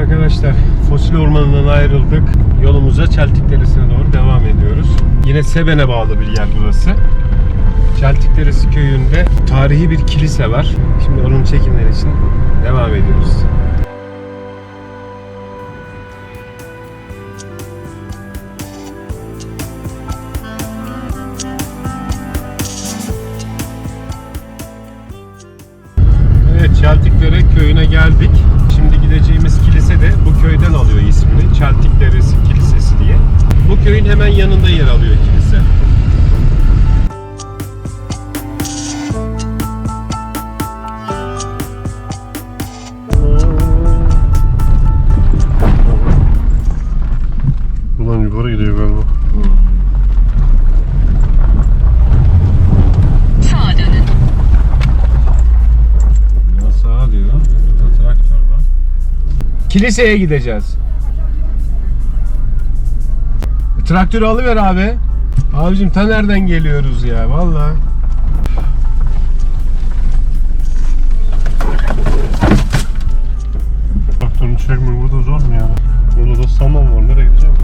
Arkadaşlar Fosil Ormanı'ndan ayrıldık. Yolumuza Çeltik Deresi'ne doğru devam ediyoruz. Yine Seben'e bağlı bir yer burası. Çeltik Deresi köyünde tarihi bir kilise var. Şimdi onun çekimleri için devam ediyoruz. Evet, Çeltikdere köyüne geldik. Şimdi gideceğimiz kilise de bu köyden alıyor ismini. Çeltik Deresi Kilisesi diye. Bu köyün hemen yanında yer alıyor kilise. Ulan yukarı gidiyor galiba. Sağa dönün. Ya sağa diyor. Burada traktör var. Kiliseye gideceğiz. Traktörü alıver abi. Abicim ta nereden geliyoruz ya vallahi. Traktörünü çekmek burada zor mu yani? Burada da saman var. Nereye gideceğim?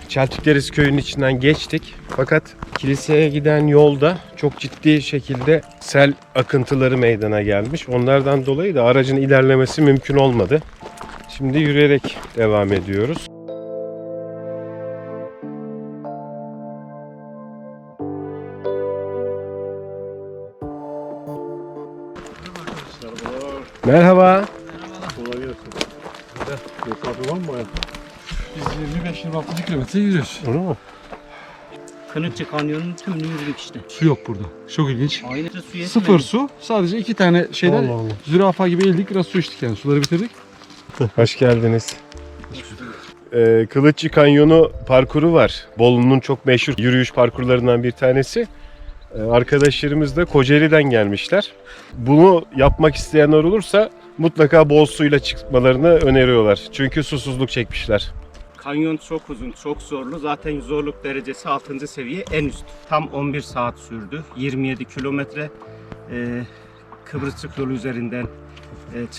Çeltikderesi köyünün içinden geçtik. Fakat kiliseye giden yolda çok ciddi şekilde sel akıntıları meydana gelmiş. Onlardan dolayı da aracın ilerlemesi mümkün olmadı. Şimdi yürüyerek devam ediyoruz. Merhaba. Kolay gelsin. Mesafe var mı bayağı? Biz 25-26 kilometre yürüyoruz. Öyle mi? Kınıkçı Kanyonu'nun tümünü yürüdük işte. Su yok burada. Çok ilginç. Aynı su Sıfır su. Sadece 2 tane şeyden Allah Allah. zürafa gibi eğildik. Biraz su içtik yani. Suları bitirdik. Hoş geldiniz. Kılıççı Kanyonu parkuru var. Bolu'nun çok meşhur yürüyüş parkurlarından bir tanesi. Arkadaşlarımız da Kocaeli'den gelmişler. Bunu yapmak isteyenler olursa mutlaka bol suyla çıkmalarını öneriyorlar. Çünkü susuzluk çekmişler. Kanyon çok uzun, çok zorlu. Zaten zorluk derecesi 6. seviye en üst. Tam 11 saat sürdü. 27 kilometre Kıbrısçık yolu üzerinden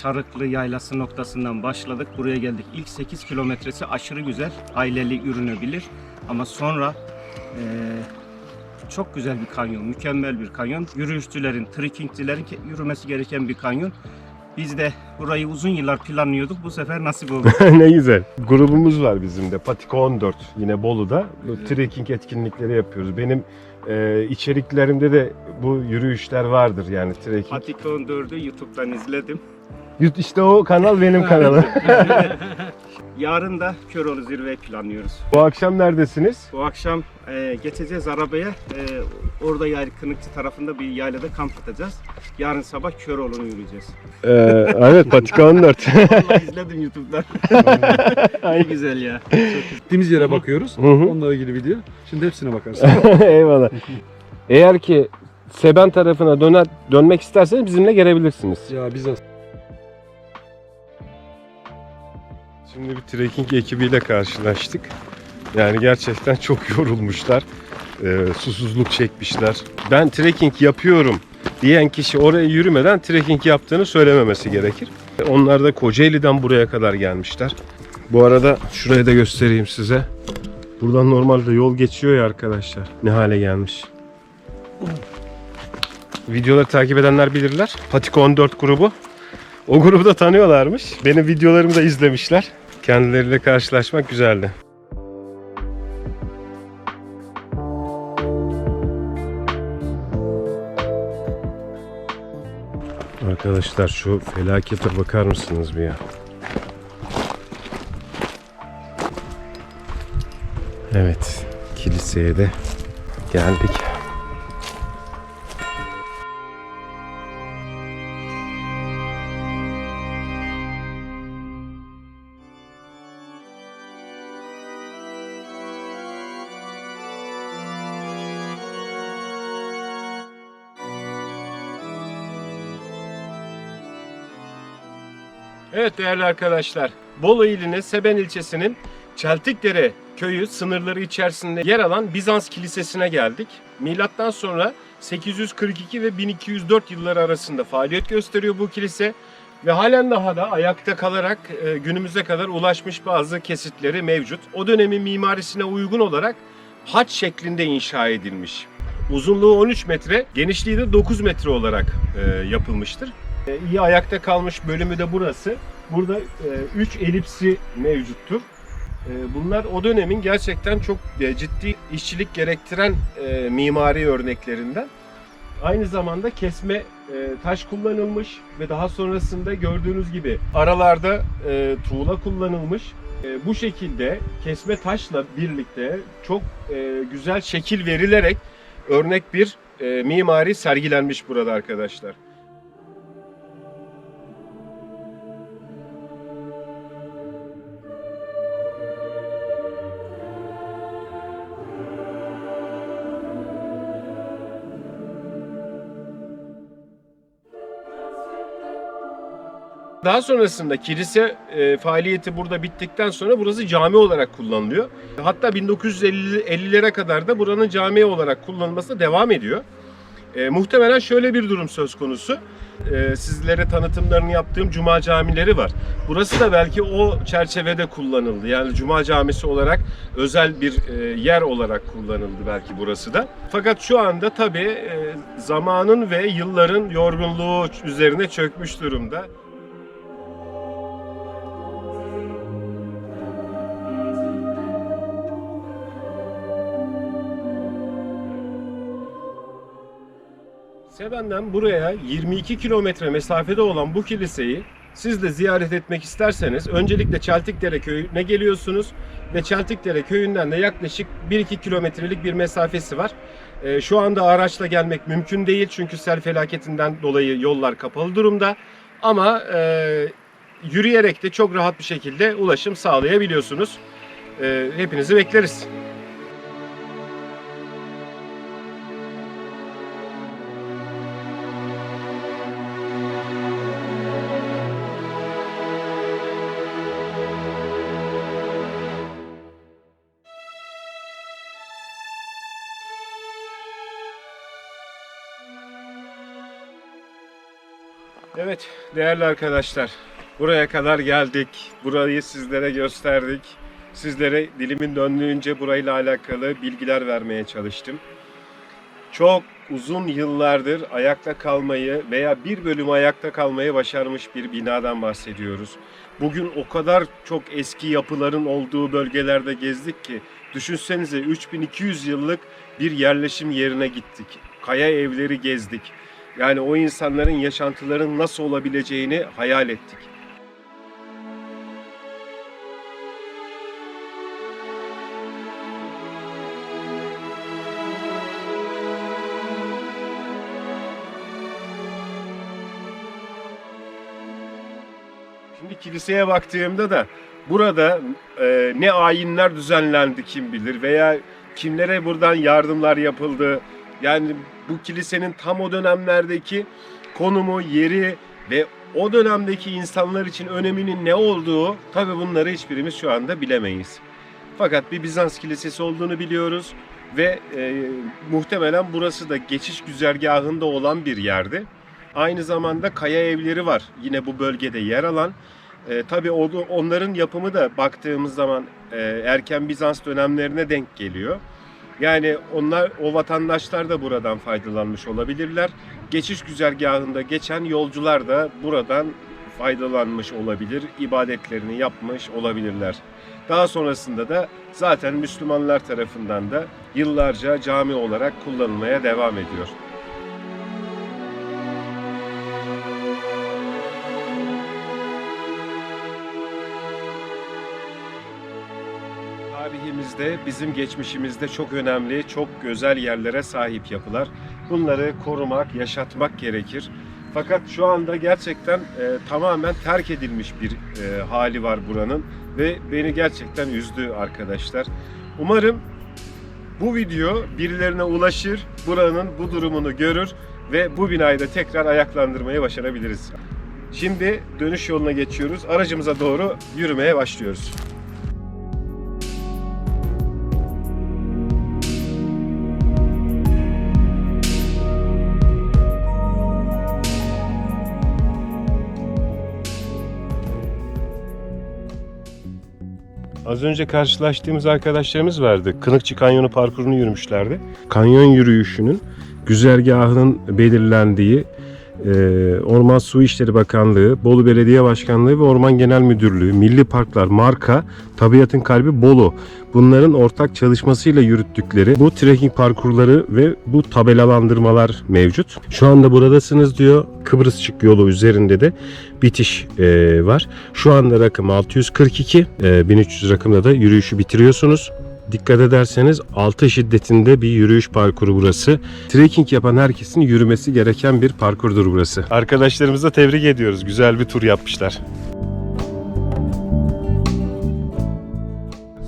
Çarıklı Yaylası noktasından başladık. Buraya geldik. İlk 8 kilometresi aşırı güzel. Aileli yürünebilir. Ama sonra çok güzel bir kanyon, mükemmel bir kanyon. Yürüyüşçülerin, trekkingçilerin yürümesi gereken bir kanyon. Biz de burayı uzun yıllar planlıyorduk. Bu sefer nasip oldu. Ne güzel. Grubumuz var bizim de. Patika 14 yine Bolu'da. Bu trekking etkinlikleri yapıyoruz. Benim içeriklerimde de bu yürüyüşler vardır yani trekking. Patika 14'ü YouTube'dan izledim. İşte o kanal benim kanalım. Yarın da Köroğlu zirveyi planlıyoruz. Bu akşam neredesiniz? Bu akşam geçeceğiz arabaya. Orada Kınıkçı tarafında bir yaylada kamp atacağız. Yarın sabah Köroğlu'nu yürüyeceğiz. Evet, Patika 14. Vallahi izledim YouTube'dan. Ne güzel ya. Çok güzel. Gittiğimiz yere bakıyoruz. Hı hı. Onunla ilgili video. Şimdi hepsine bakarız. Eyvallah. Eğer ki Seben tarafına dönmek isterseniz bizimle gelebilirsiniz. Ya biz Şimdi bir trekking ekibiyle karşılaştık. Yani gerçekten çok yorulmuşlar. Susuzluk çekmişler. Ben trekking yapıyorum diyen kişi oraya yürümeden trekking yaptığını söylememesi gerekir. Onlar da Kocaeli'den buraya kadar gelmişler. Bu arada şurayı da göstereyim size. Buradan normalde yol geçiyor ya arkadaşlar. Ne hale gelmiş. Videoları takip edenler bilirler. Patika 14 grubu. O grubu da tanıyorlarmış. Benim videolarımı da izlemişler. Kendileriyle karşılaşmak güzeldi. Arkadaşlar şu felakete bakar mısınız bir ya? Evet, kiliseye de geldik. Evet değerli arkadaşlar, Bolu ilinin Seben ilçesinin Çeltikdere köyü sınırları içerisinde yer alan Bizans Kilisesi'ne geldik. Milattan sonra 842 ve 1204 yılları arasında faaliyet gösteriyor bu kilise ve halen daha da ayakta kalarak günümüze kadar ulaşmış bazı kesitleri mevcut. O dönemin mimarisine uygun olarak haç şeklinde inşa edilmiş. Uzunluğu 13 metre, genişliği de 9 metre olarak yapılmıştır. İyi ayakta kalmış bölümü de burası. Burada 3 elipsi mevcuttur. Bunlar o dönemin gerçekten çok ciddi işçilik gerektiren mimari örneklerinden. Aynı zamanda kesme taş kullanılmış ve daha sonrasında gördüğünüz gibi aralarda tuğla kullanılmış. Bu şekilde kesme taşla birlikte çok güzel şekil verilerek örnek bir mimari sergilenmiş burada arkadaşlar. Daha sonrasında kilise faaliyeti burada bittikten sonra burası cami olarak kullanılıyor. Hatta 1950'lere kadar da buranın cami olarak kullanılması devam ediyor. Muhtemelen şöyle bir durum söz konusu. Sizlere tanıtımlarını yaptığım cuma camileri var. Burası da belki o çerçevede kullanıldı. Yani cuma camisi olarak özel bir yer olarak kullanıldı belki burası da. Fakat şu anda tabii zamanın ve yılların yorgunluğu üzerine çökmüş durumda. Seben'den buraya 22 kilometre mesafede olan bu kiliseyi siz de ziyaret etmek isterseniz öncelikle Çeltikdere köyüne geliyorsunuz ve Çeltikdere köyünden de yaklaşık 1-2 kilometrelik bir mesafesi var. Şu anda araçla gelmek mümkün değil çünkü sel felaketinden dolayı yollar kapalı durumda ama yürüyerek de çok rahat bir şekilde ulaşım sağlayabiliyorsunuz. Hepinizi bekleriz. Evet değerli arkadaşlar, buraya kadar geldik. Burayı sizlere gösterdik. Sizlere dilimin döndüğünce burayla alakalı bilgiler vermeye çalıştım. Çok uzun yıllardır ayakta kalmayı veya bir bölümü ayakta kalmayı başarmış bir binadan bahsediyoruz. Bugün o kadar çok eski yapıların olduğu bölgelerde gezdik ki düşünsenize 3200 yıllık bir yerleşim yerine gittik. Kaya evleri gezdik. Yani o insanların yaşantılarının nasıl olabileceğini hayal ettik. Şimdi kiliseye baktığımda da burada ne ayinler düzenlendi kim bilir veya kimlere buradan yardımlar yapıldı. Yani bu kilisenin tam o dönemlerdeki konumu, yeri ve o dönemdeki insanlar için öneminin ne olduğu tabii bunları hiçbirimiz şu anda bilemeyiz. Fakat bir Bizans kilisesi olduğunu biliyoruz ve muhtemelen burası da geçiş güzergahında olan bir yerdi. Aynı zamanda kaya evleri var yine bu bölgede yer alan. Tabii onların yapımı da baktığımız zaman erken Bizans dönemlerine denk geliyor. Yani o vatandaşlar da buradan faydalanmış olabilirler. Geçiş güzergahında geçen yolcular da buradan faydalanmış olabilir, ibadetlerini yapmış olabilirler. Daha sonrasında da zaten Müslümanlar tarafından da yıllarca cami olarak kullanılmaya devam ediyor. Tarihimizde, bizim geçmişimizde çok önemli, çok özel yerlere sahip yapılar. Bunları korumak, yaşatmak gerekir. Fakat şu anda gerçekten tamamen terk edilmiş bir hali var buranın ve beni gerçekten üzdü arkadaşlar. Umarım bu video birilerine ulaşır, buranın bu durumunu görür ve bu binayı da tekrar ayaklandırmayı başarabiliriz. Şimdi dönüş yoluna geçiyoruz. Aracımıza doğru yürümeye başlıyoruz. Az önce karşılaştığımız arkadaşlarımız vardı. Kınıkçı Kanyonu parkurunu yürümüşlerdi. Kanyon yürüyüşünün güzergahının belirlendiği Orman Su İşleri Bakanlığı, Bolu Belediye Başkanlığı ve Orman Genel Müdürlüğü, Milli Parklar, Marka, Tabiatın Kalbi Bolu. Bunların ortak çalışmasıyla yürüttükleri bu trekking parkurları ve bu tabelalandırmalar mevcut. Şu anda buradasınız diyor. Kıbrısçık yolu üzerinde de bitiş var. Şu anda rakım 642, 1300 rakımda da yürüyüşü bitiriyorsunuz. Dikkat ederseniz 6 şiddetinde bir yürüyüş parkuru burası. Trekking yapan herkesin yürümesi gereken bir parkurdur burası. Arkadaşlarımızı da tebrik ediyoruz. Güzel bir tur yapmışlar.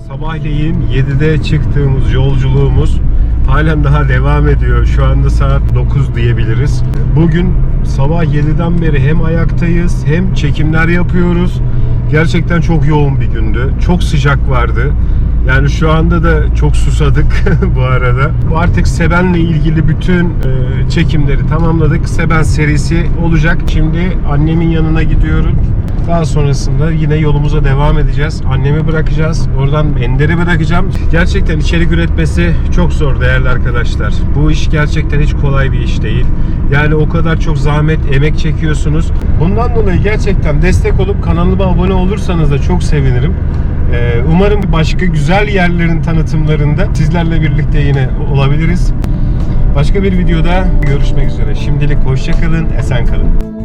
Sabahleyin 7'de çıktığımız yolculuğumuz halen daha devam ediyor. Şu anda saat 9 diyebiliriz. Bugün sabah 7'den beri hem ayaktayız hem çekimler yapıyoruz. Gerçekten çok yoğun bir gündü. Çok sıcak vardı. Yani şu anda da çok susadık bu arada. Artık Seben'le ilgili bütün çekimleri tamamladık. Seben serisi olacak. Şimdi annemin yanına gidiyorum. Daha sonrasında yine yolumuza devam edeceğiz. Annemi bırakacağız. Oradan Ender'i bırakacağım. Gerçekten içerik üretmesi çok zor değerli arkadaşlar. Bu iş gerçekten hiç kolay bir iş değil. Yani o kadar çok zahmet, emek çekiyorsunuz. Bundan dolayı gerçekten destek olup kanalıma abone olursanız da çok sevinirim. Umarım başka güzel yerlerin tanıtımlarında sizlerle birlikte yine olabiliriz. Başka bir videoda görüşmek üzere. Şimdilik hoşça kalın, esen kalın.